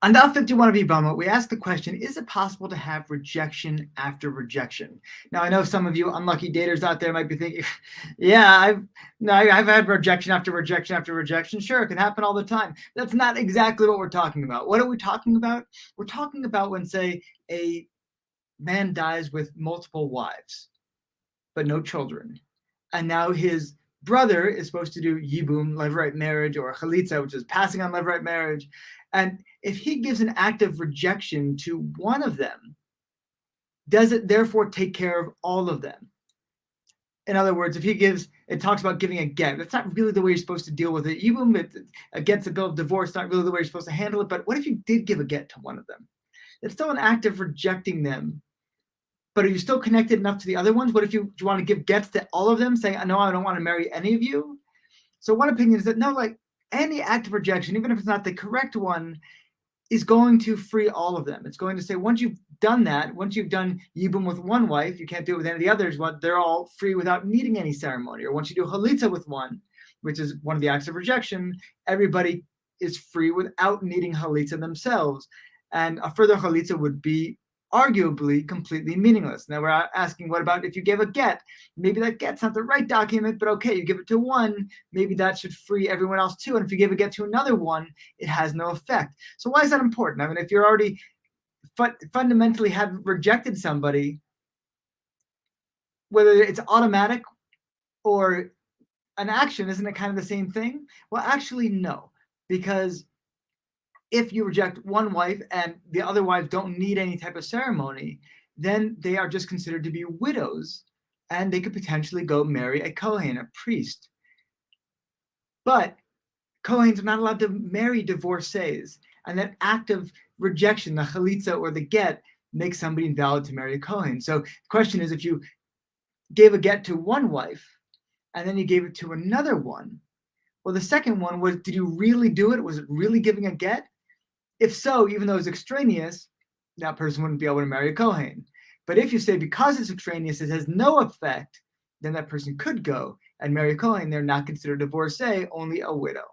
On Daf 51 of Yevamot, we ask the question, is it possible to have rejection after rejection? Now, I know some of you unlucky daters out there might be thinking, yeah, I've had rejection after rejection after rejection. Sure, it can happen all the time. That's not exactly what we're talking about. What are we talking about? We're talking about when, say, a man dies with multiple wives, but no children. And now his brother is supposed to do yibum, levirate marriage, or chalitza, which is passing on levirate marriage. And if he gives an act of rejection to one of them, does it therefore take care of all of them? In other words, if he gives, it talks about giving a get. That's not really the way you're supposed to deal with it. Yibum, a get's a bill of divorce, not really the way you're supposed to handle it. But what if you did give a get to one of them? It's still an act of rejecting them. But are you still connected enough to the other ones? What if do you want to give gets to all of them, saying, no, I don't want to marry any of you? So one opinion is that no, like any act of rejection, even if it's not the correct one, is going to free all of them. It's going to say, once you've done that, once you've done yibum with one wife, you can't do it with any of the others, they're all free without needing any ceremony. Or once you do chalitza with one, which is one of the acts of rejection, everybody is free without needing chalitza themselves. And a further chalitza would be arguably completely meaningless. Now we're asking, what about if you gave a get? Maybe that get's not the right document, but okay, you give it to one, maybe that should free everyone else too. And if you give a get to another one, it has no effect. So why is that important? I mean, if you're already fundamentally have rejected somebody, whether it's automatic or an action, isn't it kind of the same thing? Well, actually, no, because if you reject one wife and the other wives don't need any type of ceremony, then they are just considered to be widows, and they could potentially go marry a Kohen, a priest. But Kohens are not allowed to marry divorcees, and that act of rejection, the chalitza or the get, makes somebody invalid to marry a Kohen. So the question is, if you gave a get to one wife and then you gave it to another one, well, the second one was, did you really do it? Was it really giving a get? If so, even though it's extraneous, that person wouldn't be able to marry a Kohen. But if you say because it's extraneous, it has no effect, then that person could go and marry a Kohen. They're not considered a divorcee, only a widow.